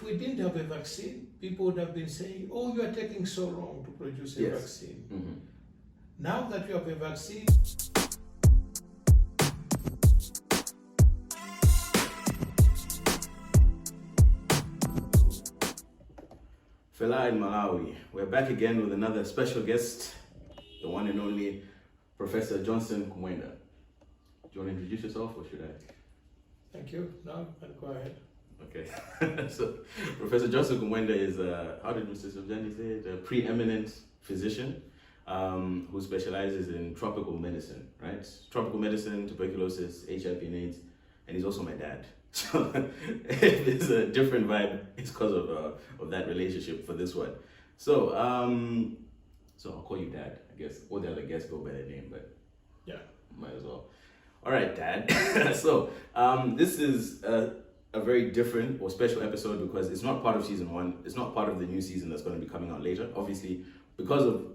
we didn't have a vaccine, people would have been saying, oh, you are taking so long to produce a vaccine. Mm-hmm. Now that you have a vaccine, Fela in Malawi. We're back again with another special guest, the one and only Professor Johnson Kumwenda. Do you want to introduce yourself or should I? thank you. No, go ahead. Okay. So, Professor Johnson Kumwenda is, how did Mr. Subjani say it? A preeminent physician who specializes in tropical medicine, right? Tropical medicine, tuberculosis, HIV and AIDS, and he's also my dad. So if it's a different vibe, it's because of that relationship for this one. So so I'll call you Dad, I guess. All the other guests go by their name, but Yeah. might as well. All right, Dad. So this is a very different or special episode because it's not part of season 1. It's not part of the new season that's going to be coming out later. Obviously, because of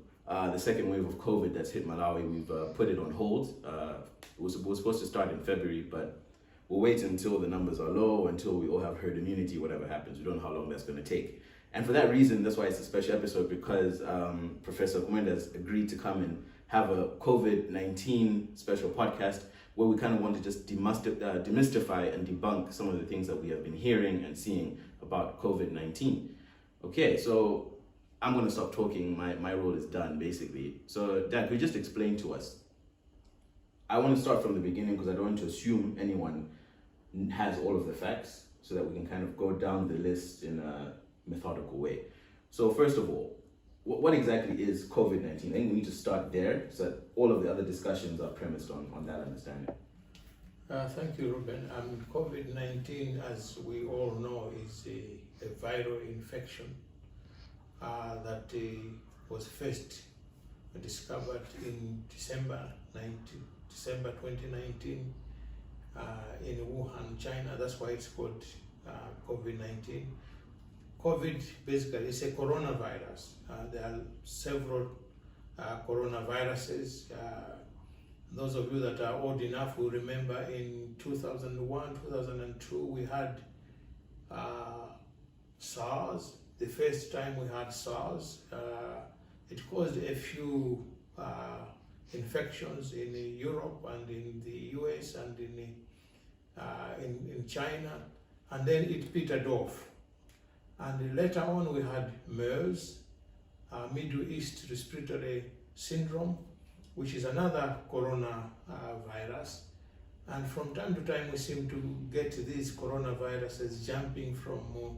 the second wave of COVID that's hit Malawi, we've put it on hold. It was supposed to start in February, but we'll wait until the numbers are low, until we all have herd immunity, whatever happens. We don't know how long that's going to take. And for that reason, that's why it's a special episode, because Professor Kumwenda has agreed to come and have a COVID-19 special podcast where we kind of want to just demystify and debunk some of the things that we have been hearing and seeing about COVID-19. Okay, so I'm going to stop talking. My role is done, basically. So, Dad, could you just explain to us? I want to start from the beginning because I don't want to assume anyone has all of the facts, so that we can kind of go down the list in a methodical way. So first of all, what exactly is COVID-19? I think we need to start there so that all of the other discussions are premised on that understanding. Thank you, Ruben. COVID-19, as we all know, is a viral infection that was first discovered in December 2019 in Wuhan, China. That's why it's called COVID-19. COVID basically is a coronavirus. There are several coronaviruses. Those of you that are old enough will remember in 2001, 2002, we had SARS. The first time we had SARS, it caused a few infections in Europe and in the US and in China, and then it petered off. And later on we had MERS, Middle East Respiratory Syndrome, which is another coronavirus. And from time to time we seem to get these coronaviruses jumping from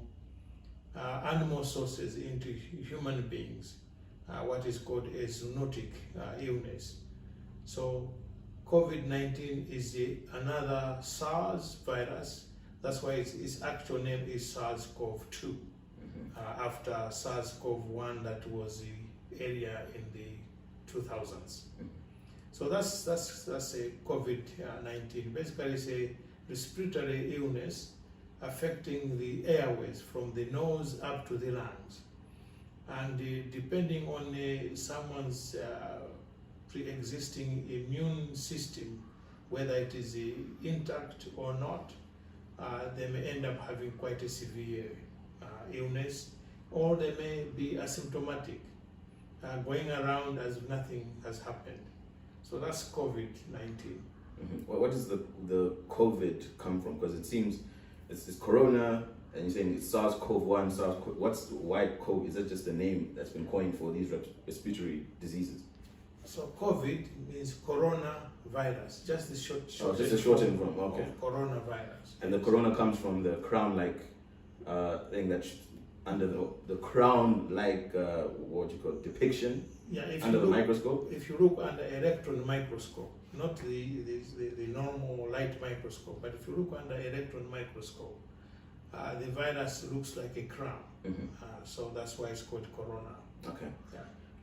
animal sources into human beings, what is called a zoonotic illness. So COVID-19 is another SARS virus. That's why its actual name is SARS-CoV-2, after SARS-CoV-1 that was earlier in the 2000s. So that's a COVID-19. Basically, it's a respiratory illness affecting the airways from the nose up to the lungs. And depending on someone's pre-existing immune system, whether it is intact or not, they may end up having quite a severe illness, or they may be asymptomatic, going around as if nothing has happened. So that's COVID-19. Mm-hmm. Well, what does the COVID come from? Because it seems it's corona, and you're saying it's SARS-CoV-1, why COVID? Is that just a name that's been coined for these respiratory diseases? So COVID means coronavirus, just the short just a shortened form, okay. Of coronavirus. And the corona comes from the crown-like thing that's under the crown-like, what you call it, depiction, under the microscope? If you look under electron microscope, not the normal light microscope, but if you look under electron microscope, the virus looks like a crown. Mm-hmm. So that's why it's called corona. Okay. Yeah.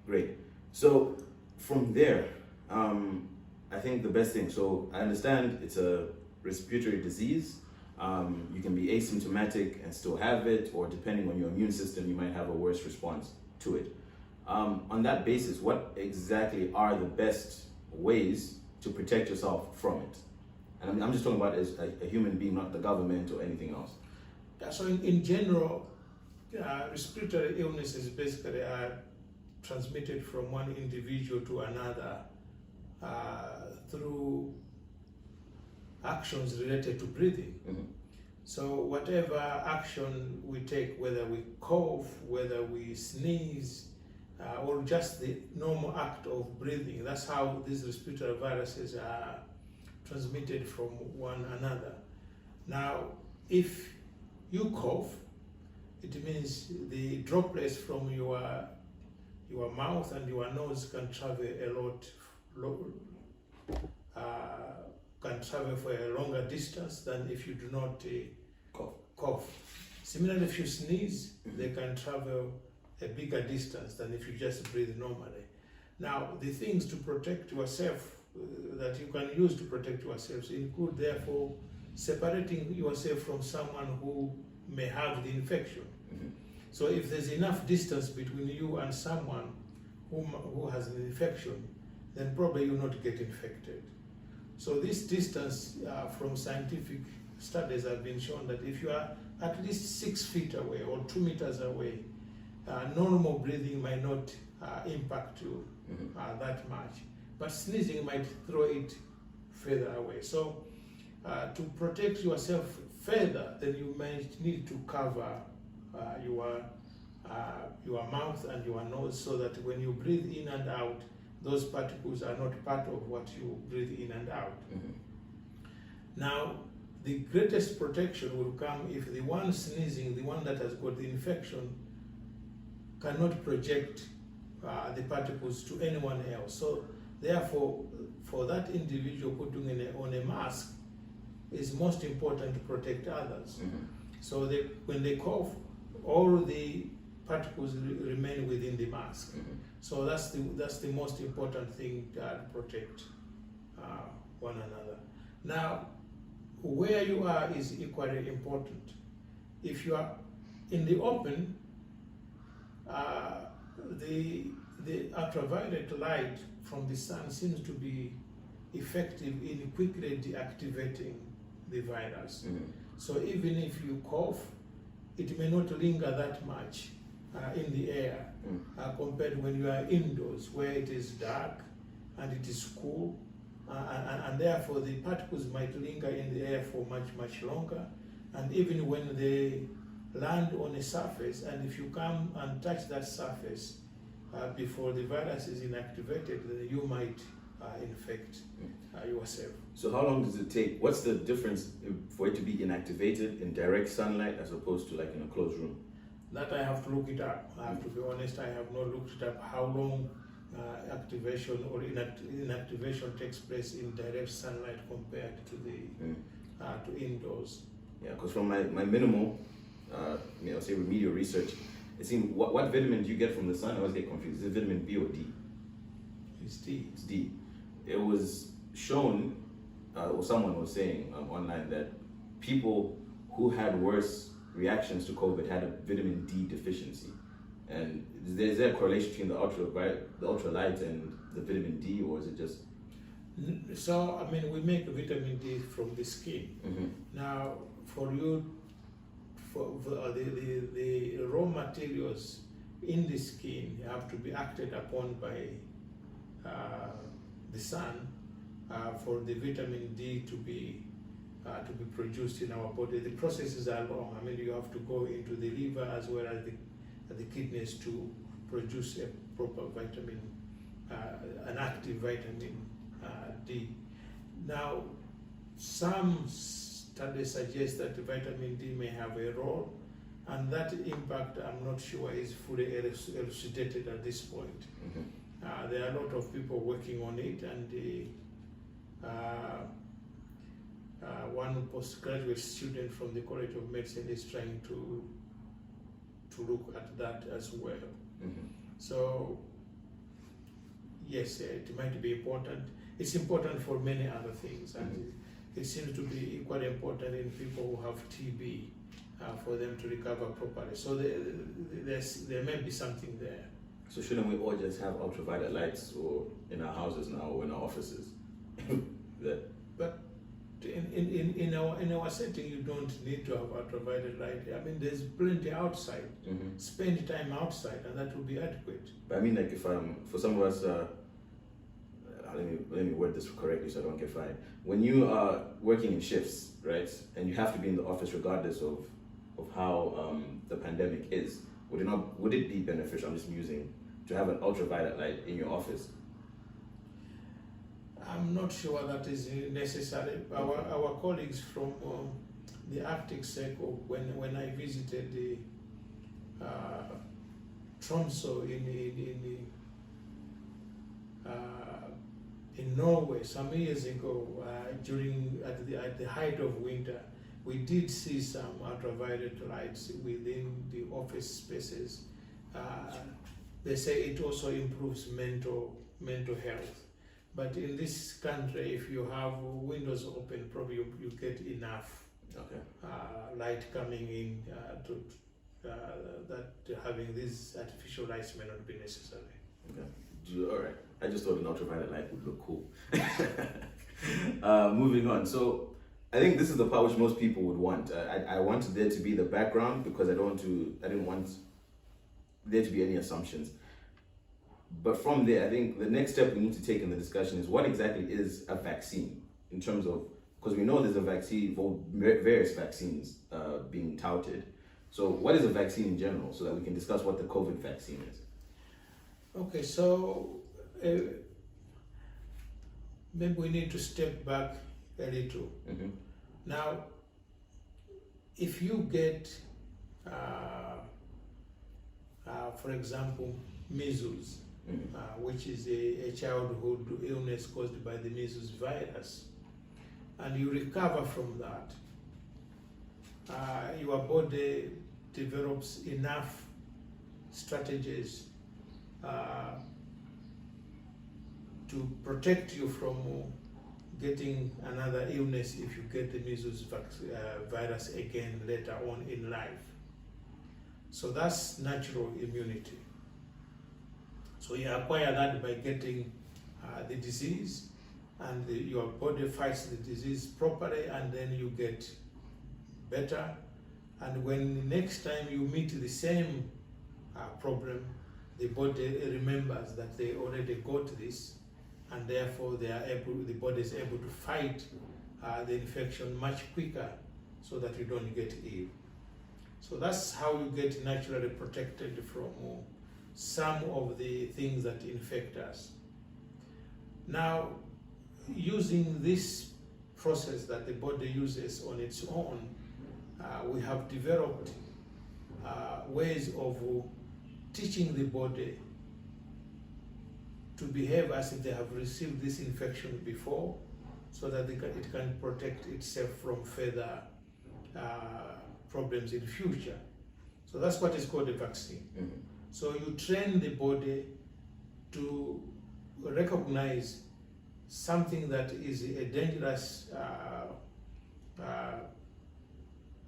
Great. So from there, I think the best thing, so I understand it's a respiratory disease. You can be asymptomatic and still have it, or depending on your immune system, you might have a worse response to it. On that basis, what exactly are the best ways to protect yourself from it? And I'm just talking about as a human being, not the government or anything else. Yeah, so in general, respiratory illnesses basically are transmitted from one individual to another through actions related to breathing. So whatever action we take, whether we cough, whether we sneeze, or just the normal act of breathing, that's how these respiratory viruses are transmitted from one another. Now, if you cough, it means the droplets from your mouth and your nose can travel can travel for a longer distance than if you do not cough. Similarly, if you sneeze, they can travel a bigger distance than if you just breathe normally. Now, the things to protect yourself that you can use to protect yourselves include, therefore, separating yourself from someone who may have the infection. So if there's enough distance between you and someone who has an infection, then probably you'll not get infected. So this distance from scientific studies have been shown that if you are at least 6 feet away or 2 meters away, normal breathing might not impact you that much, but sneezing might throw it further away. So to protect yourself further, then you might need to cover your mouth and your nose so that when you breathe in and out, those particles are not part of what you breathe in and out. Now, the greatest protection will come if the one sneezing, the one that has got the infection, cannot project the particles to anyone else. So therefore, for that individual putting on a mask, it's most important to protect others. So when they cough, all the particles remain within the mask. So that's the most important thing to protect one another. Now, where you are is equally important. If you are in the open, the ultraviolet light from the sun seems to be effective in quickly deactivating the virus. So even if you cough, it may not linger that much in the air compared when you are indoors, where it is dark and it is cool, and therefore the particles might linger in the air for much longer. And even when they land on a surface, and if you come and touch that surface before the virus is inactivated, then you might infect yourself. So how long does it take? What's the difference for it to be inactivated in direct sunlight as opposed to like in a closed room? That I have to look it up. I have to be honest, I have not looked it up how long activation or inactivation takes place in direct sunlight compared to the to indoors. Yeah, because from my minimal, say remedial research, it seemed what vitamin do you get from the sun? I always get confused. Is it vitamin B or D? It's D. It's D. It was shown, or someone was saying online that people who had worse reactions to COVID had a vitamin D deficiency. And is there a correlation between the ultralight and the vitamin D, or is it just? So, I mean, we make vitamin D from the skin. Now, for the raw materials in the skin have to be acted upon by the sun for the vitamin D to be produced in our body. The processes are long. I mean, you have to go into the liver as well as the kidneys to produce a proper vitamin, an active vitamin D. Now, some studies suggest that vitamin D may have a role, and that impact, I'm not sure, is fully elucidated at this point. There are a lot of people working on it, and one postgraduate student from the College of Medicine is trying to look at that as well. So, yes, it might be important. It's important for many other things, and it seems to be equally important in people who have TB for them to recover properly. So there may be something there. So shouldn't we all just have ultraviolet lights or in our houses now or in our offices? But in our setting, you don't need to have ultraviolet light. I mean, there's plenty outside. Spend time outside, and that will be adequate. But I mean, like, if for some of us, let me word this correctly so I don't get fired. When you are working in shifts, right, and you have to be in the office regardless of how the pandemic is, would it be beneficial? I'm just musing, to have an ultraviolet light in your office? I'm not sure that is necessary. Our colleagues from the Arctic Circle, when I visited the Tromsø in Norway some years ago, at the height of winter, we did see some ultraviolet lights within the office spaces. They say it also improves mental health. But in this country, if you have windows open, probably you get enough light coming in that having these artificial lights may not be necessary. Okay. All right. I just thought an ultraviolet light would look cool. Moving on. So I think this is the part which most people would want. I wanted there to be the background because I didn't want there to be any assumptions. But from there, I think the next step we need to take in the discussion is what exactly is a vaccine, in terms of, because we know there's a vaccine, various vaccines being touted. So what is a vaccine in general, so that we can discuss what the COVID vaccine is? Okay, so maybe we need to step back a little. Now, if you get, for example, measles, which is a childhood illness caused by the measles virus, and you recover from that, your body develops enough strategies to protect you from getting another illness if you get the measles virus again later on in life. So that's natural immunity. So you acquire that by getting the disease, and your body fights the disease properly, and then you get better. And when next time you meet the same problem, the body remembers that they already got this, and therefore the body is able to fight the infection much quicker, so that you don't get ill. So that's how you get naturally protected from some of the things that infect us. Now, using this process that the body uses on its own, we have developed ways of teaching the body to behave as if they have received this infection before, so that it can protect itself from further problems in future. So that's what is called a vaccine. So you train the body to recognize something that is a dangerous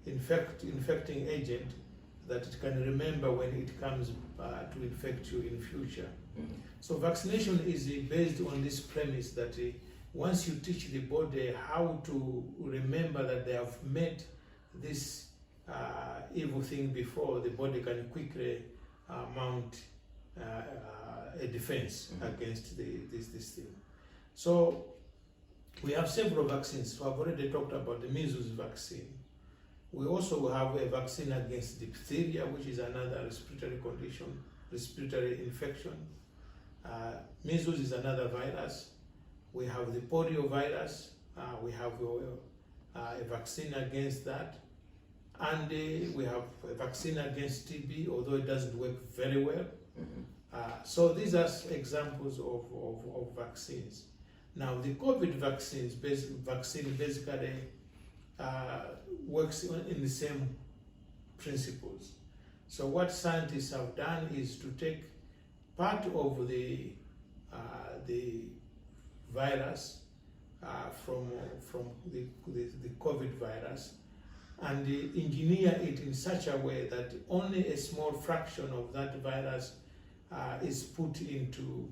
infecting agent, that it can remember when it comes to infect you in future. So vaccination is based on this premise that once you teach the body how to remember that they have met this evil thing before, the body can quickly mount a defense against this thing. So we have several vaccines. So I've already talked about the measles vaccine. We also have a vaccine against diphtheria, which is another respiratory condition, respiratory infection. Measles is another virus. We have the polio virus. We have a vaccine against that. And we have a vaccine against TB, although it doesn't work very well. So these are examples of vaccines. Now, the COVID vaccine basically works in the same principles. So what scientists have done is to take part of the virus from the COVID virus, and engineer it in such a way that only a small fraction of that virus is put into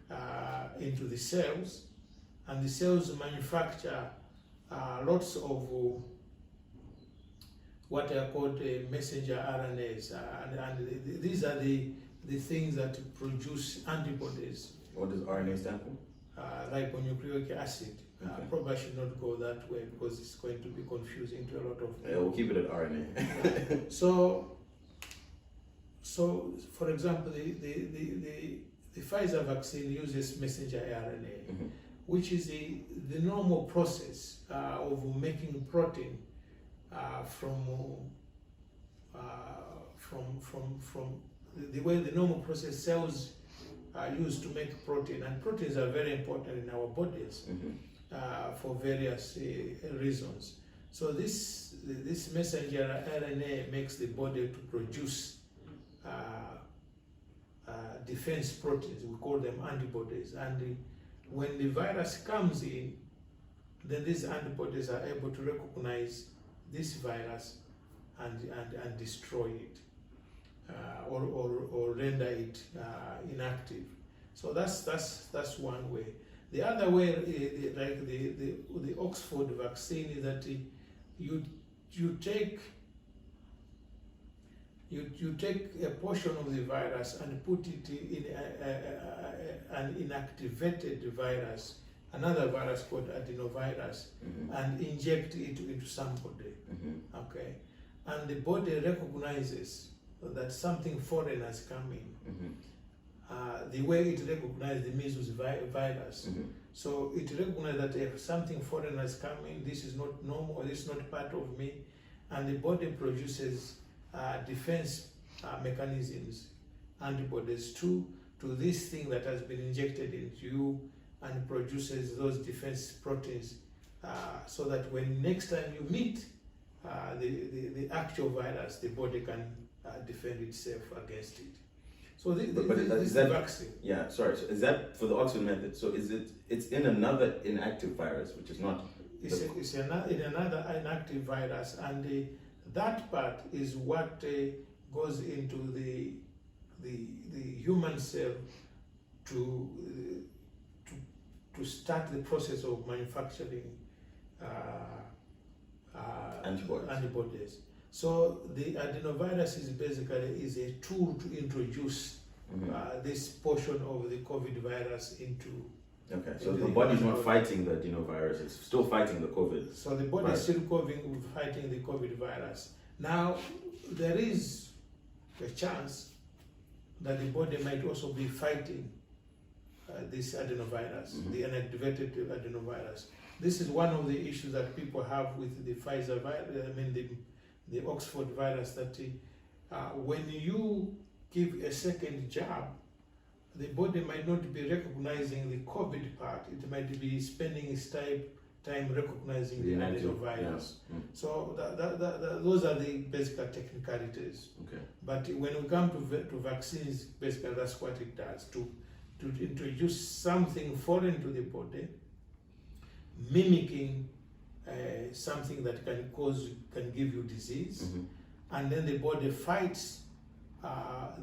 the cells, and the cells manufacture lots of what are called messenger RNAs, and these are the things that produce antibodies. What does RNA stand for? Ribonucleic acid. Okay. Probably I should not go that way because it's going to be confusing to a lot of people. Yeah, we'll keep it at RNA. So, for example, the Pfizer vaccine uses messenger RNA, Mhm. which is the normal process of making protein from the way the normal process cells are used to make protein, and proteins are very important in our bodies. Mhm. For various reasons. So this messenger RNA makes the body to produce defense proteins. We call them antibodies. And when the virus comes in, then these antibodies are able to recognize this virus and destroy it or render it inactive. So that's one way. The other way, like the Oxford vaccine, is that you take a portion of the virus and put it in an inactivated virus, another virus called adenovirus, Mhm. and inject it into somebody. Mhm. Okay, and the body recognizes that something foreign has come in. Mhm. The way it recognizes the measles virus. Mhm. So it recognizes that if something foreign has come in, this is not normal, this is not part of me, and the body produces defense mechanisms, antibodies to this thing that has been injected into you, and produces those defense proteins, so that when next time you meet the actual virus, the body can defend itself against it. So this is the vaccine. Yeah, sorry. So is that for the Oxford method? So it's in another inactive virus, which is not. It's in another inactive virus, and that part is what goes into the human cell to start the process of manufacturing antibodies. So the adenovirus is basically a tool to introduce this portion of the COVID virus into. Okay, so the body's not fighting the adenovirus; it's still fighting the COVID. So the body is still fighting the COVID virus. Now, there is a chance that the body might also be fighting this adenovirus, the inactivated adenovirus. This is one of the issues that people have with the Pfizer virus, the Oxford virus, that when you give a second jab, the body might not be recognizing the COVID part. It might be spending its time recognizing the adenovirus. Yeah. So those are the basic technicalities. Okay. But when we come to vaccines, basically that's what it does, to introduce something foreign to the body, mimicking something that can give you disease, and then the body fights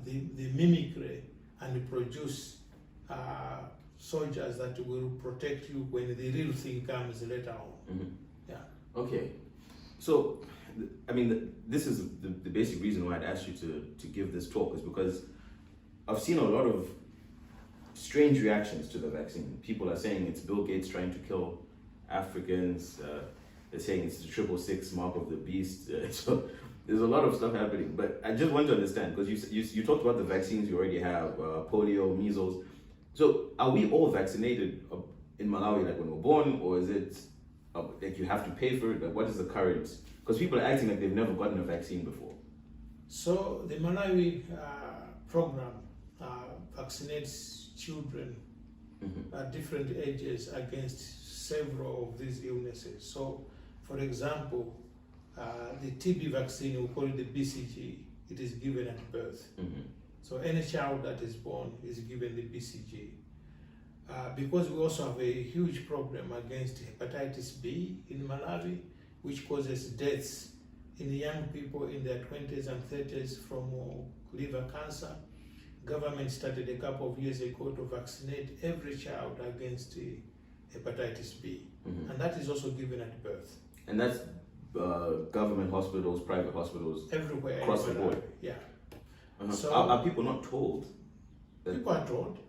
the mimicry and produce soldiers that will protect you when the real thing comes later on. Yeah. Okay. So, I mean, this is the basic reason why I'd asked you to give this talk, is because I've seen a lot of strange reactions to the vaccine. People are saying it's Bill Gates trying to kill Africans. They're saying it's the 666 mark of the beast. So there's a lot of stuff happening. But I just want to understand, because you talked about the vaccines you already have, polio, measles. So are we all vaccinated in Malawi, like when we're born, or is it like you have to pay for it? Like, what is the current? Because people are acting like they've never gotten a vaccine before. So the Malawi program vaccinates children at different ages against several of these illnesses. So, for example, the TB vaccine, we call it the BCG, it is given at birth. So any child that is born is given the BCG. Because we also have a huge problem against hepatitis B in Malawi, which causes deaths in young people in their 20s and 30s from liver cancer. Government started a couple of years ago to vaccinate every child against hepatitis B, and that is also given at birth. And that's government hospitals, private hospitals, everywhere across the board. Yeah. So are people not told? People are told.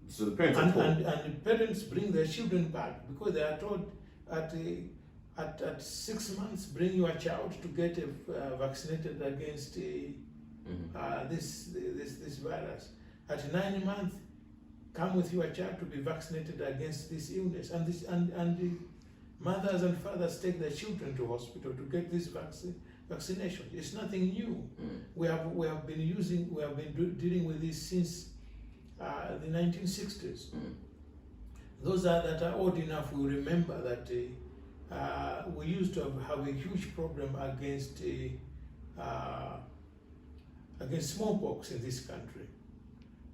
So the parents are told. And parents bring their children back because they are told at 6 months, bring your child to get vaccinated against this virus. At 9 months, come with your child to be vaccinated against this illness. And the mothers and fathers take their children to hospital to get this vaccination. It's nothing new. We have been dealing with this since the 1960s. Those that are old enough will remember that we used to have a huge problem against smallpox in this country.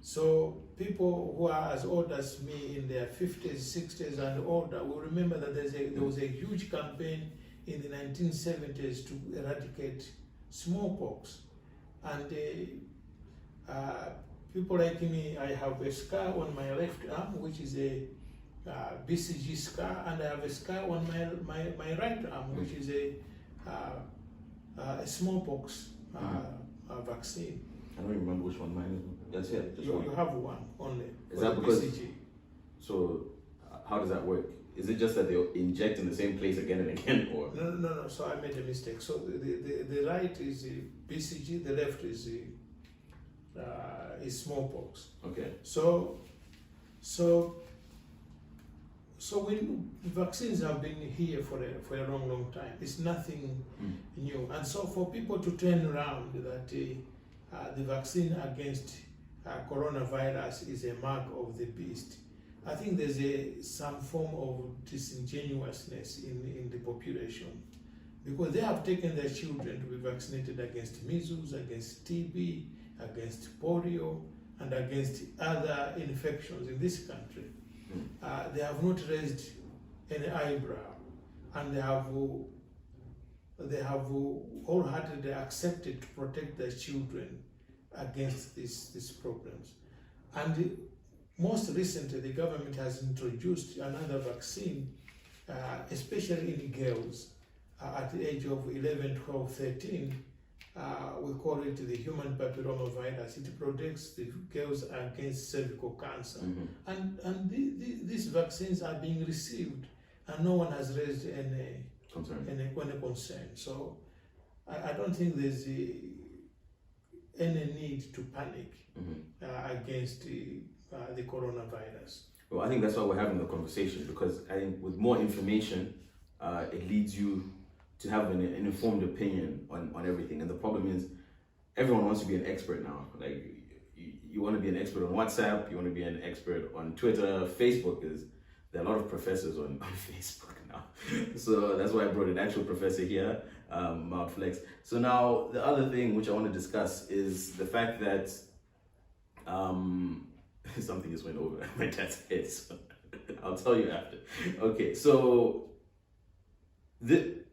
So people who are as old as me, in their 50s, 60s and older, will remember that there was a huge campaign in the 1970s to eradicate smallpox. And people like me, I have a scar on my left arm, which is a BCG scar, and I have a scar on my right arm, which is a smallpox vaccine. I don't remember which one mine is. That's it. You have one only. Is that because? BCG. So, how does that work? Is it just that they'll inject in the same place again and again, or? No. So I made a mistake. So the right is BCG, the left is smallpox. Okay. So when vaccines have been here for a long time, it's nothing new. And so for people to turn around that the vaccine against coronavirus is a mark of the beast, I think there's some form of disingenuousness in the population, because they have taken their children to be vaccinated against measles, against TB, against polio, and against other infections in this country. They have not raised any eyebrow, and they have wholeheartedly accepted to protect their children against these problems. And most recently, the government has introduced another vaccine, especially in girls at the age of 11, 12, 13. We call it the human papillomavirus. It protects the girls against cervical cancer. And these vaccines are being received, and no one has raised any concern. So I don't think there's any need to panic against the coronavirus. Well, I think that's why we're having the conversation, because I think with more information, it leads you to have an informed opinion on everything. And the problem is, everyone wants to be an expert now. Like, you want to be an expert on WhatsApp, you want to be an expert on Twitter, Facebook. There are a lot of professors on Facebook now. So that's why I brought an actual professor here, Mount Flex. So now, the other thing which I want to discuss is the fact that something just went over my dad's head, so I'll tell you after. Okay, so the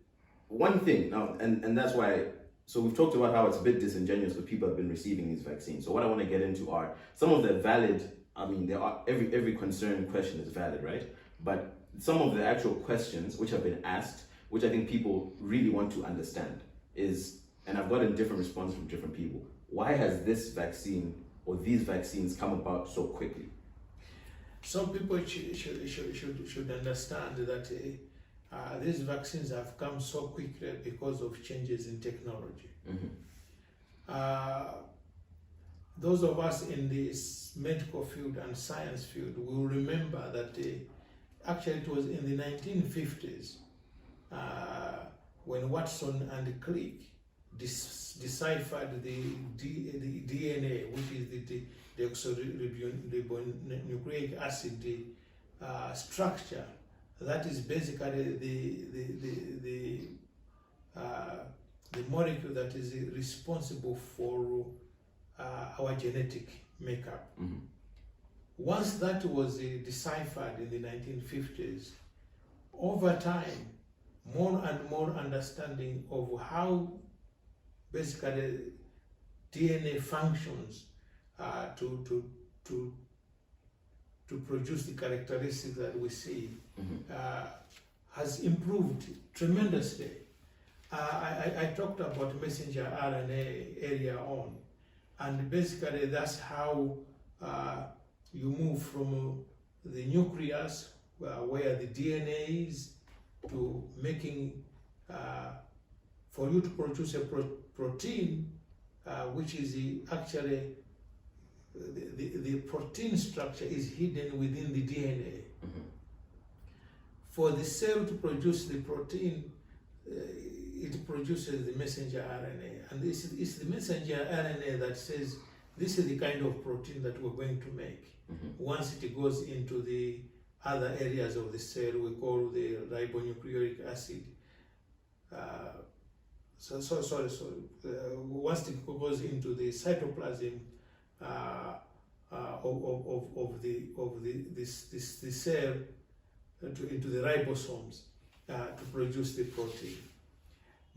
one thing now, and that's why, so we've talked about how it's a bit disingenuous because people have been receiving these vaccines. So what I want to get into are some of the valid, I mean, there are every concern question is valid, right? But some of the actual questions which have been asked, which I think people really want to understand is, and I've gotten different responses from different people, why has this vaccine or these vaccines come about so quickly? Some people should understand that these vaccines have come so quickly because of changes in technology. Those of us in this medical field and science field will remember that actually it was in the 1950s when Watson and Crick deciphered the DNA, which is the deoxyribonucleic acid structure. That is basically the molecule that is responsible for our genetic makeup. Once that was deciphered in the 1950s, over time, more and more understanding of how basically DNA functions to to produce the characteristics that we see has improved tremendously. I talked about messenger RNA earlier on, and basically that's how you move from the nucleus, where the DNA is, to making, for you to produce a protein, which is actually, the protein structure is hidden within the DNA. For the cell to produce the protein, it produces the messenger RNA, and this is the messenger RNA that says this is the kind of protein that we're going to make. Once it goes into the other areas of the cell, we call the ribonucleic acid. Once it goes into the cytoplasm of the cell, into the ribosomes to produce the protein.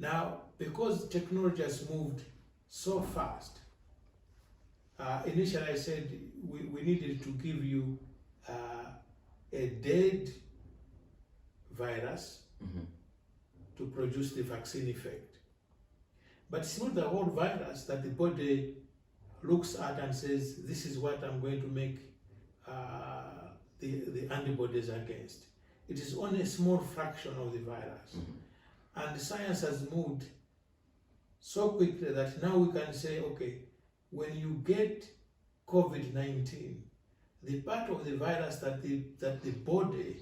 Now, because technology has moved so fast, initially I said we needed to give you a dead virus to produce the vaccine effect. But it's not the whole virus that the body looks at and says, this is what I'm going to make the antibodies against. It is only a small fraction of the virus. And science has moved so quickly that now we can say, okay, when you get COVID-19, the part of the virus that the body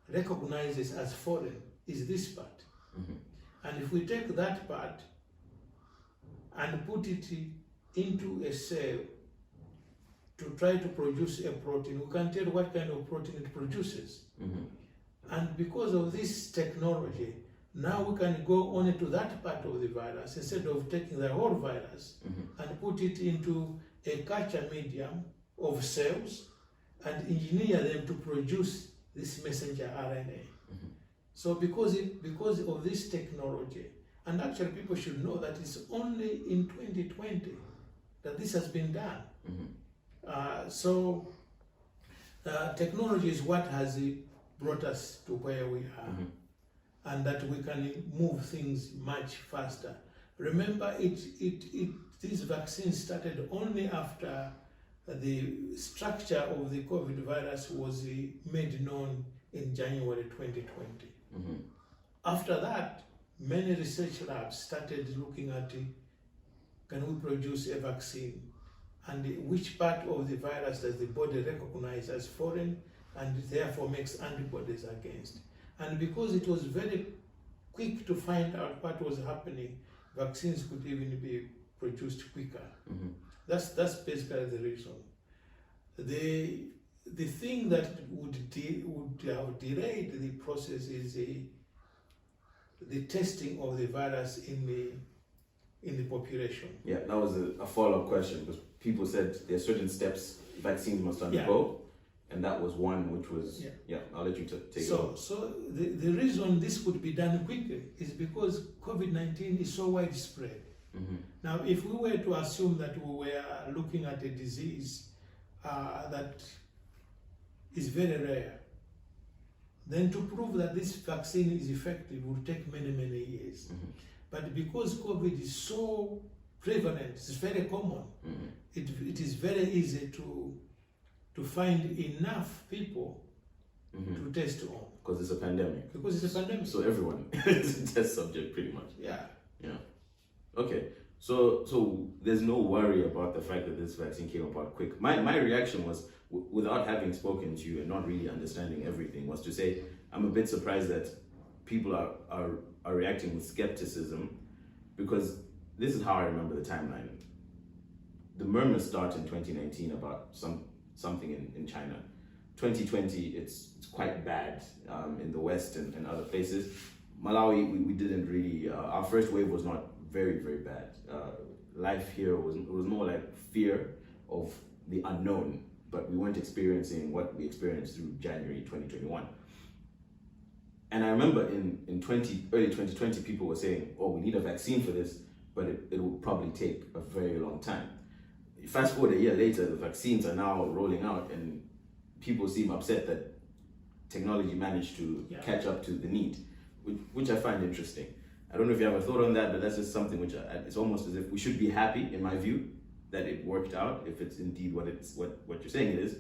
recognizes as foreign is this part. And if we take that part and put it into a cell to try to produce a protein, we can tell what kind of protein it produces. And because of this technology, now we can go only to that part of the virus instead of taking the whole virus and put it into a culture medium of cells and engineer them to produce this messenger RNA. So because of this technology, and actually people should know that it's only in 2020 that this has been done. Technology is what has brought us to where we are, and that we can move things much faster. Remember, these vaccines started only after the structure of the COVID virus was made known in January 2020. After that, many research labs started looking at can we produce a vaccine, and which part of the virus does the body recognize as foreign and therefore makes antibodies against. And because it was very quick to find out what was happening, vaccines could even be produced quicker. That's basically the reason. The thing that would have delayed the process is the testing of the virus in the population. Yeah, that was a follow-up question, because people said there are certain steps vaccines must undergo, and that was one which was, I'll let you take it on. So the reason this could be done quickly is because COVID-19 is so widespread. Now, if we were to assume that we were looking at a disease that is very rare, then to prove that this vaccine is effective will take many, many years. But because COVID is so prevalent, it's very common, it is very easy to find enough people to test on. Because it's a pandemic. Because it's a pandemic. So everyone is a test subject, pretty much. Yeah. Okay. So there's no worry about the fact that this vaccine came about quick. My reaction was, without having spoken to you and not really understanding everything, was to say, I'm a bit surprised that people are reacting with skepticism, because this is how I remember the timeline. The murmurs start in 2019 about something in China. 2020, it's quite bad in the West and other places. Malawi, we didn't really, our first wave was not very, very bad. Life here was more like fear of the unknown, but we weren't experiencing what we experienced through January 2021. And I remember in early 2020, people were saying, oh, we need a vaccine for this, but it will probably take a very long time. Fast forward a year later, the vaccines are now rolling out, and people seem upset that technology managed to catch up to the need, which I find interesting. I don't know if you have a thought on that, but that's just something which it's almost as if we should be happy, in my view, that it worked out, if it's indeed what you're saying it is,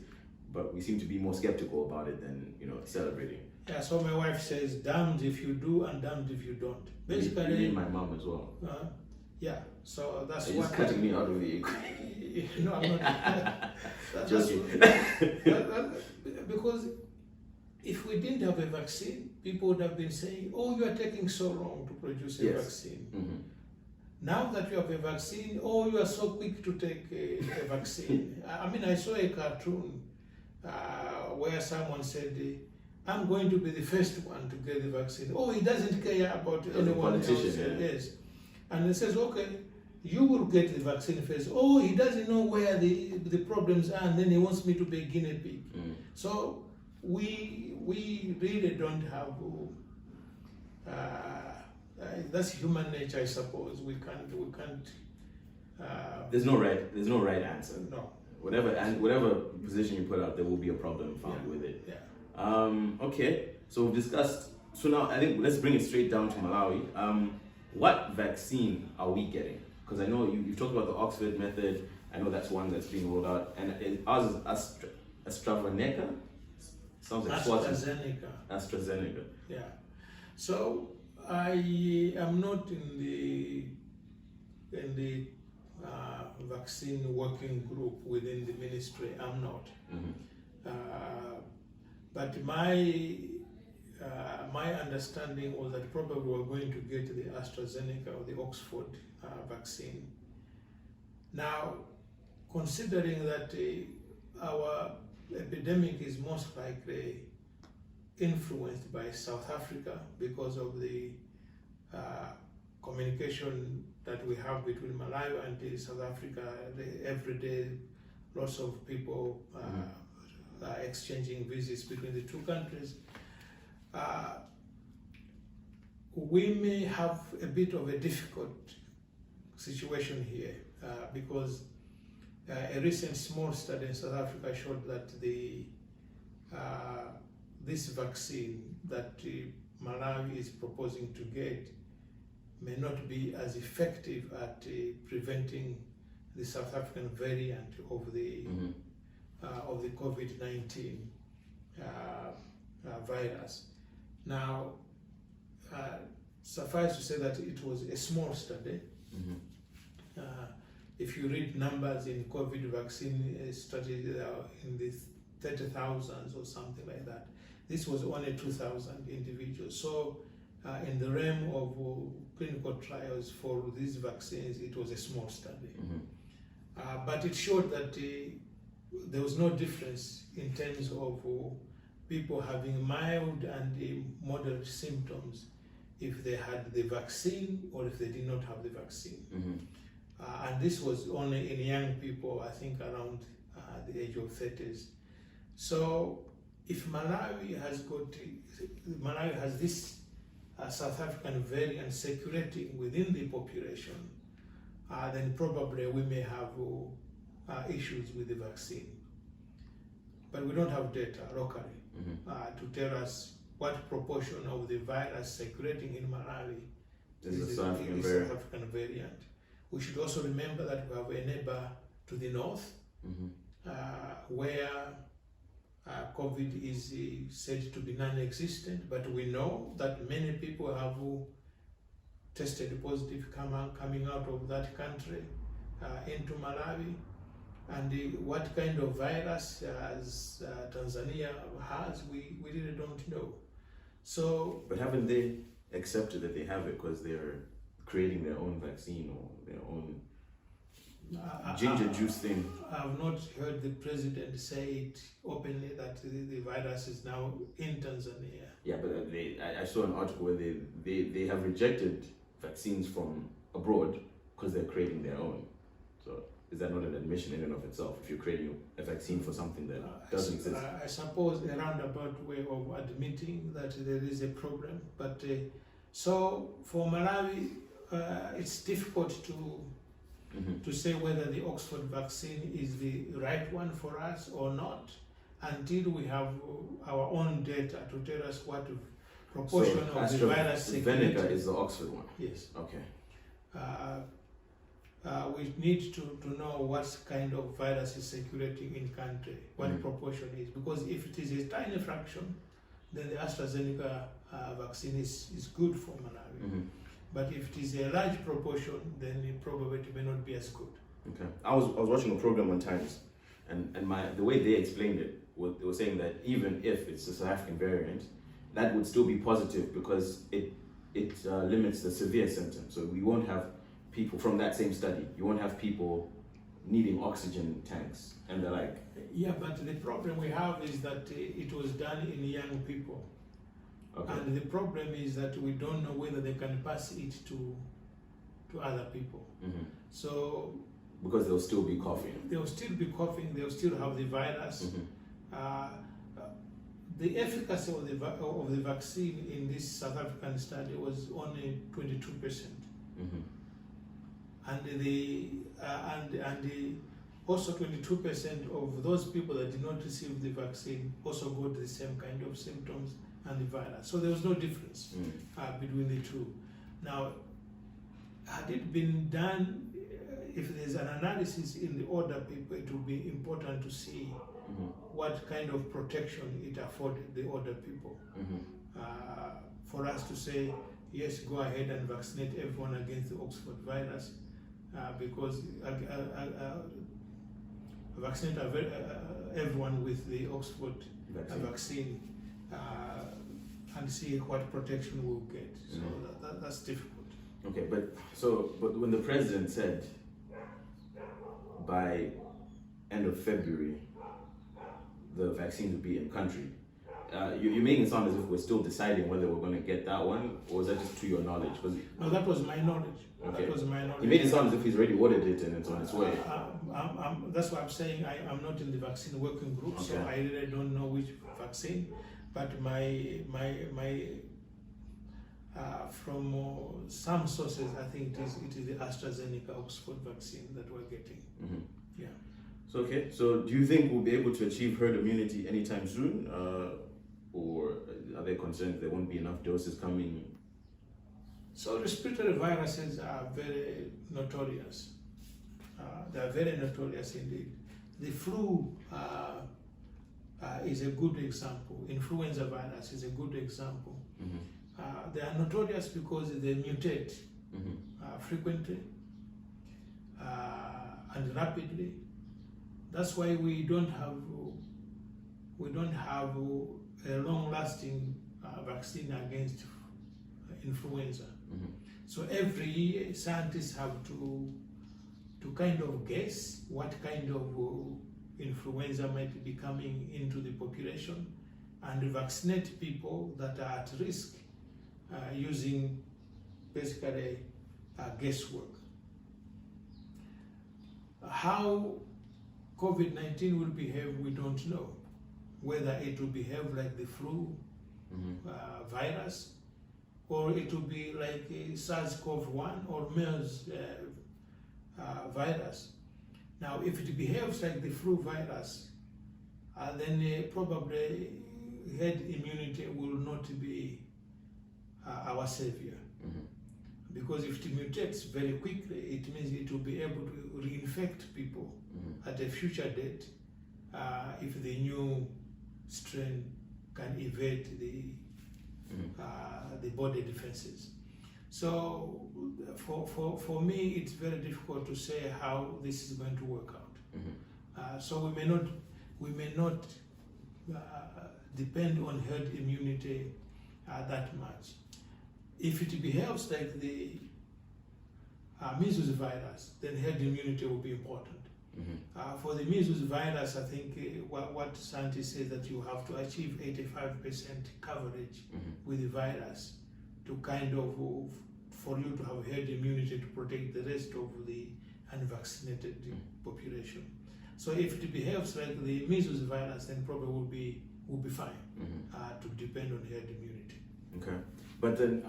but we seem to be more skeptical about it than celebrating. Yeah, so my wife says, damned if you do and damned if you don't. Basically, me and my mom as well. Yeah, so that's what. He's cutting me out of the equation. No, I'm not. Because if we didn't have a vaccine, people would have been saying, "Oh, you are taking so long to produce a vaccine." Mm-hmm. Now that you have a vaccine, oh, you are so quick to take a vaccine. I mean, I saw a cartoon where someone said, I'm going to be the first one to get the vaccine. Oh, he doesn't care about anyone else. Yes. And it says, okay, you will get the vaccine first. Oh, he doesn't know where the problems are, and then he wants me to be a guinea pig. Mm. So we really don't have... that's human nature, I suppose. We can't. There's no right answer. No. Whatever position you put out, there will be a problem found with it. Yeah. Okay. So we've discussed. So now I think let's bring it straight down to Malawi. What vaccine are we getting? Because I know you talked about the Oxford method. I know that's one that's being rolled out, and ours is AstraZeneca. Sounds like AstraZeneca. Yeah. So I am not in the vaccine working group within the ministry. I'm not. Mm-hmm. But my understanding was that probably we're going to get the AstraZeneca or the Oxford vaccine. Now, considering that our epidemic is most likely influenced by South Africa because of the communication that we have between Malawi and South Africa, the everyday lots of people are exchanging visits between the two countries. We may have a bit of a difficult situation here because a recent small study in South Africa showed that this vaccine that Malawi is proposing to get may not be as effective at preventing the South African variant of the COVID-19 virus. Now, suffice to say that it was a small study. Mm-hmm. If you read numbers in COVID vaccine studies in the 30,000s or something like that, this was only 2,000 individuals. So in the realm of clinical trials for these vaccines, it was a small study. Mm-hmm. But it showed that there was no difference in terms of people having mild and moderate symptoms if they had the vaccine or if they did not have the vaccine. Mm-hmm. And this was only in young people, I think around the age of 30s. So if Malawi has this South African variant circulating within the population, then probably we may have issues with the vaccine. But we don't have data locally to tell us what proportion of the virus circulating in Malawi is the South African variant. We should also remember that we have a neighbor to the north where COVID is said to be non-existent, but we know that many people have tested positive coming out of that country into Malawi. And what kind of virus Tanzania has, we really don't know. So, but haven't they accepted that they have it because they're creating their own vaccine or their own ginger juice thing? I've not heard the president say it openly that the virus is now in Tanzania. Yeah, but I saw an article where they have rejected vaccines from abroad because they're creating their own. So is that not an admission in and of itself if you're creating a vaccine for something that doesn't exist? I suppose a roundabout way of admitting that there is a problem. But so for Malawi, it's difficult to say whether the Oxford vaccine is the right one for us or not. until we have our own data to tell us what proportion So of the virus circulating. AstraZeneca is the Oxford one. Yes. Okay. We need to know what kind of virus is circulating in country, what proportion is. Because if it is a tiny fraction, then the AstraZeneca vaccine is good for Malawi. But if it is a large proportion, then it may not be as good. Okay. I was watching a program on Times, and the way they explained it, they were saying that even if it's a South African variant, that would still be positive because it limits the severe symptoms. So we won't have people from that same study. You won't have people needing oxygen tanks, and they're like. Yeah, but the problem we have is that it was done in young people. Okay. And the problem is that we don't know whether they can pass it to other people. So because they'll still be coughing. They'll still be coughing. They'll still have the virus. The efficacy of the vaccine in this South African study was only 22%. And also 22% of those people that did not receive the vaccine also got the same kind of symptoms and the virus. So there was no difference between the two. Now, had it been done, if there's an analysis in the older people, it would be important to see what kind of protection it afforded the older people. For us to say, yes, go ahead and vaccinate everyone against the Oxford virus, because vaccinate everyone with the Oxford vaccine and see what protection we'll get. So that's difficult. Okay, but when the president said by end of February the vaccines would be in country, you're making it sound as if we're still deciding whether we're going to get that one, or is that just to your knowledge? No, that was my knowledge. Okay. That was my knowledge. He made it sound as if he's already ordered it and it's on its way. That's why I'm saying I'm not in the vaccine working group, so I really don't know which vaccine. But my from some sources, I think it is the AstraZeneca Oxford vaccine that we're getting. Yeah. So do you think we'll be able to achieve herd immunity anytime soon, or are they concerned there won't be enough doses coming? So respiratory viruses are very notorious. They are very notorious indeed. The flu is a good example. Influenza virus is a good example. They are notorious because they mutate frequently and rapidly. That's why we don't have a long-lasting vaccine against influenza. So every year, scientists have to kind of guess what kind of influenza might be coming into the population and vaccinate people that are at risk using basically guesswork. How COVID-19 will behave, we don't know. Whether it will behave like the flu virus, or it will be like SARS-CoV-1 or MERS virus. Now, if it behaves like the flu virus, then probably herd immunity will not be our savior. Because if it mutates very quickly, it means it will be able to reinfect people at a future date if the new strain can evade the body defenses. So for me, it's very difficult to say how this is going to work out. So we may not depend on herd immunity that much. If it behaves like the measles virus, then herd immunity will be important. For the measles virus, I think what scientists say that you have to achieve 85% coverage with the virus to kind of, for you to have herd immunity to protect the rest of the unvaccinated population. So if it behaves like the measles virus, then probably will be fine to depend on herd immunity. Okay, but then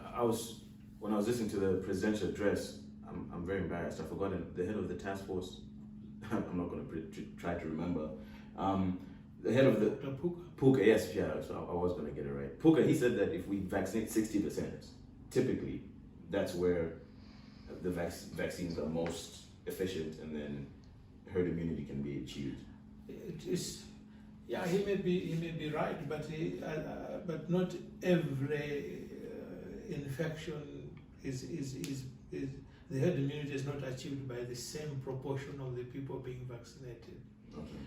when I was listening to the presidential address, I'm very embarrassed. I've forgotten the head of the task force. I'm not going to try to remember. the head of the Dr. Puka. Puka, yes, yeah, so I was going to get it right. Puka, he said that if we vaccinate 60%, typically that's where the vaccines are most efficient, and then herd immunity can be achieved. It is, yeah, he may be right, but not every infection is the herd immunity is not achieved by the same proportion of the people being vaccinated. Okay.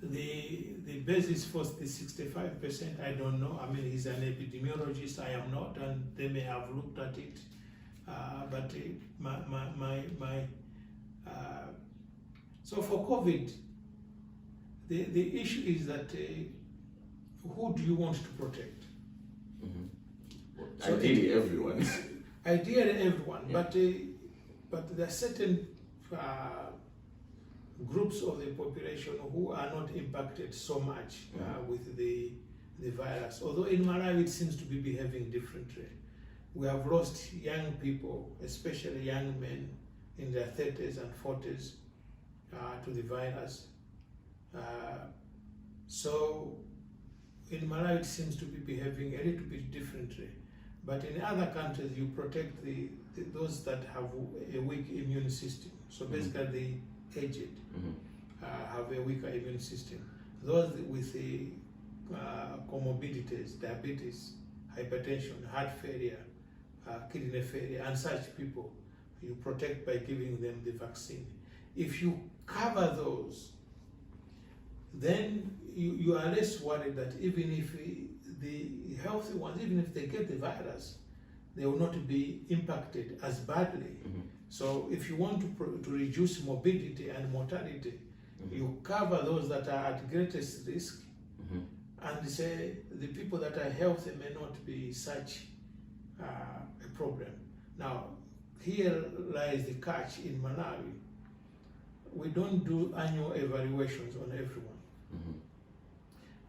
The basis for the 65%, I don't know. I mean, he's an epidemiologist, I am not, and they may have looked at it. But so for COVID, the issue is that who do you want to protect? So ideally, everyone. Ideally, everyone, Yeah. but there are certain groups of the population who are not impacted so much with the virus. Although in Malawi it seems to be behaving differently. We have lost young people, especially young men in their 30s and 40s to the virus. So in Malawi it seems to be behaving a little bit differently. But in other countries you protect those that have a weak immune system. So basically the aged have a weaker immune system. Those with the comorbidities, diabetes, hypertension, heart failure, kidney failure, and such people, you protect by giving them the vaccine. If you cover those, then you are less worried that even if the healthy ones, even if they get the virus, they will not be impacted as badly. So if you want to reduce morbidity and mortality, you cover those that are at greatest risk, and say the people that are healthy may not be such a problem. Now, here lies the catch in Malawi. We don't do annual evaluations on everyone.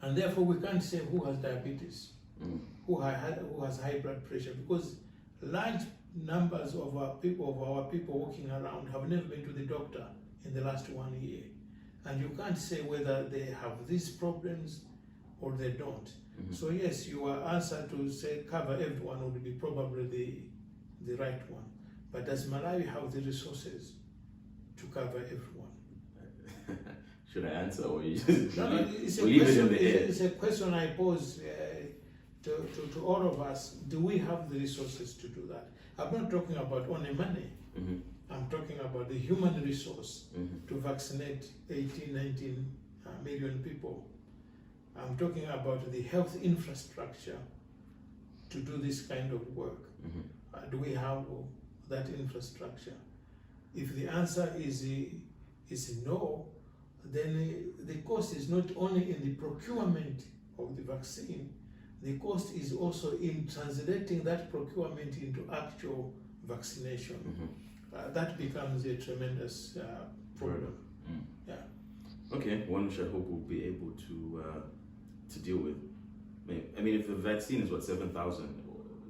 And therefore we can't say who has diabetes, who has high blood pressure, because large numbers of our people walking around have never been to the doctor in the last 1 year. And you can't say whether they have these problems or they don't. So yes, your answer to say cover everyone would be probably the right one. But does Malawi have the resources to cover everyone? Should I answer, or you just leave it in the air? It's a question I pose to all of us. Do we have the resources to do that? I'm not talking about only money. I'm talking about the human resource to vaccinate 18, 19 million people. I'm talking about the health infrastructure to do this kind of work. Do we have that infrastructure? If the answer is no, then the cost is not only in the procurement of the vaccine, the cost is also in translating that procurement into actual vaccination. That becomes a tremendous problem. Yeah. Okay, one which I hope we'll be able to deal with. I mean, if the vaccine is what, 7,000,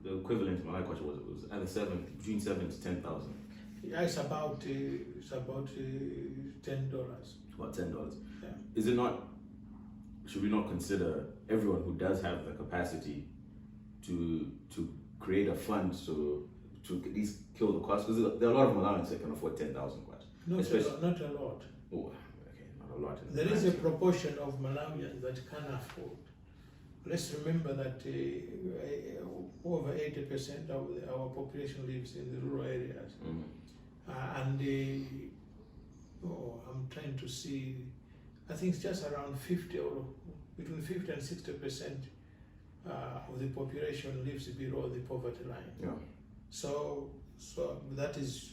the equivalent in my question was either between 7 to 10,000. Yeah, it's about $10. About $10. Yeah. Is it not? Should we not consider everyone who does have the capacity to create a fund to at least kill the cost? Because there are a lot of Malawians that can afford 10,000 kwacha. Not a lot. Oh, okay, not a lot. There is a proportion of Malawians that can afford. Let's remember that over 80% of our population lives in the rural areas. And I'm trying to see, I think it's just around 50 or between 50 and 60% of the population lives below the poverty line. Yeah. So that is,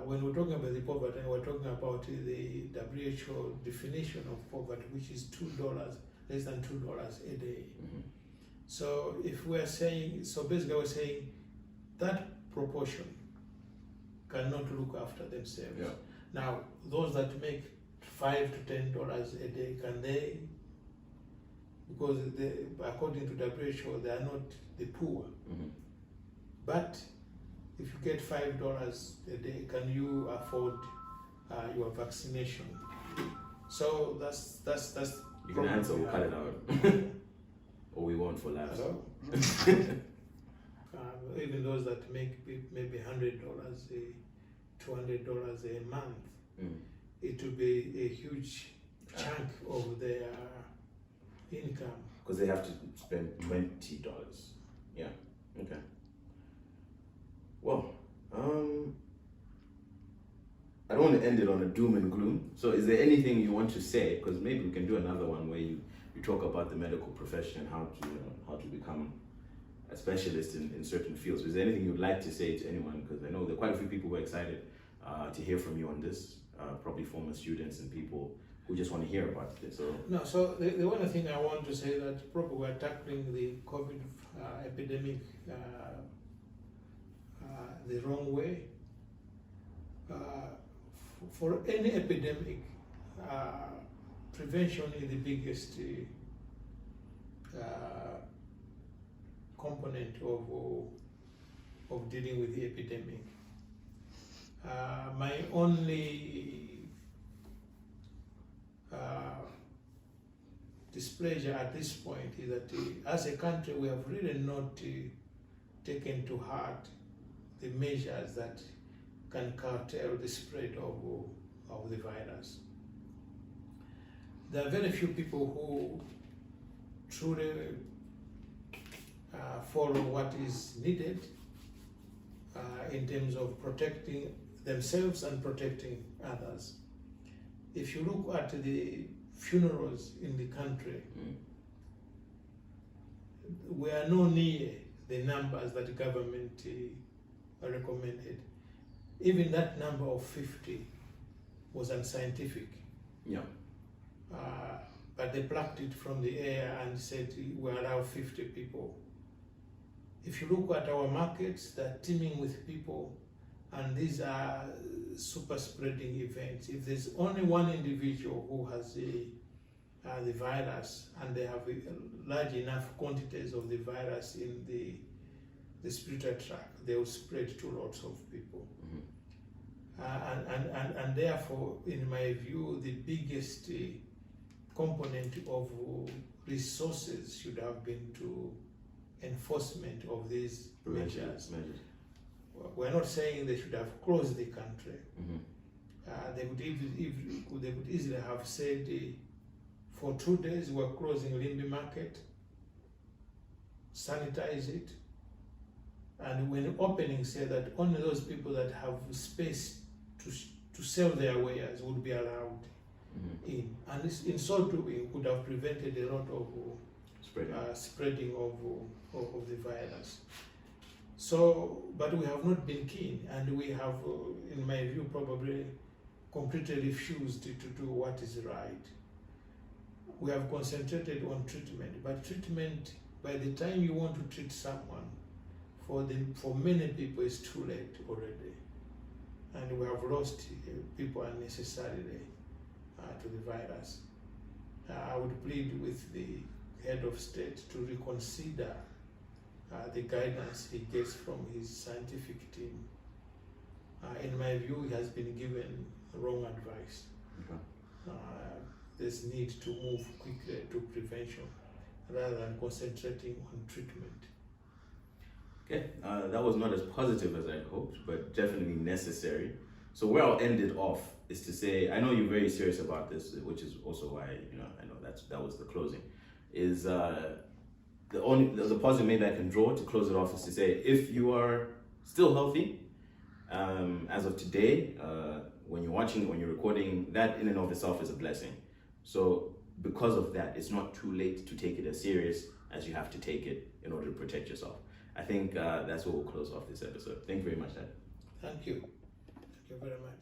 when we're talking about the poverty, we're talking about the WHO definition of poverty, which is $2, less than $2 a day. So if we're saying, so basically we're saying that proportion cannot look after themselves. Yeah. Now, those that make $5 to $10 a day, can they? Because according to WHO, they are not the poor. But if you get $5 a day, can you afford your vaccination? So that's You can answer, we'll cut it out. Or we won't for laughs. Even those that make maybe $100, $200 a month, it will be a huge chunk of their income. Because they have to spend $20. Yeah, okay. Well, I don't want to end it on a doom and gloom. So is there anything you want to say? Because maybe we can do another one where you talk about the medical profession and how to become a specialist in certain fields. Is there anything you'd like to say to anyone? Because I know there are quite a few people who are excited to hear from you on this, probably former students and people who just want to hear about it. So the one thing I want to say that probably we're tackling the COVID epidemic the wrong way. For any epidemic, prevention is the biggest component of dealing with the epidemic. My only displeasure at this point is that as a country we have really not taken to heart the measures that can curtail the spread of the virus. There are very few people who truly follow what is needed in terms of protecting themselves and protecting others. If you look at the funerals in the country, we are no near the numbers that the government recommended. Even that number of 50 was unscientific. Yeah. But they plucked it from the air and said we allow 50 people. If you look at our markets, they're teeming with people, and these are super spreading events. If there's only one individual who has the virus and they have large enough quantities of the virus in the respiratory tract, they will spread to lots of people. And therefore, in my view, the biggest component of resources should have been to enforcement of these measures. We're not saying they should have closed the country. They would easily have said for 2 days we're closing Limbi Market, sanitize it, and when opening say that only those people that have space to sell their wares would be allowed in. And this, in so doing, would have prevented a lot of spreading of the virus. So, but we have not been keen, and we have, in my view, probably completely refused to do what is right. We have concentrated on treatment, but treatment, by the time you want to treat someone, for many people it's too late already. And we have lost people unnecessarily to the virus. I would plead with the head of state to reconsider the guidance he gets from his scientific team. In my view, he has been given wrong advice. There's need to move quickly to prevention rather than concentrating on treatment. Okay, that was not as positive as I hoped, but definitely necessary. So where I'll end it off is to say, I know you're very serious about this, which is also why I know that was the closing. Is the positive maybe I can draw to close it off is to say, if you are still healthy, as of today, when you're watching, when you're recording, that in and of itself is a blessing. So because of that, it's not too late to take it as serious as you have to take it in order to protect yourself. I think that's what we'll close off this episode. Thank you very much, Dad. Thank you. Thank you very much.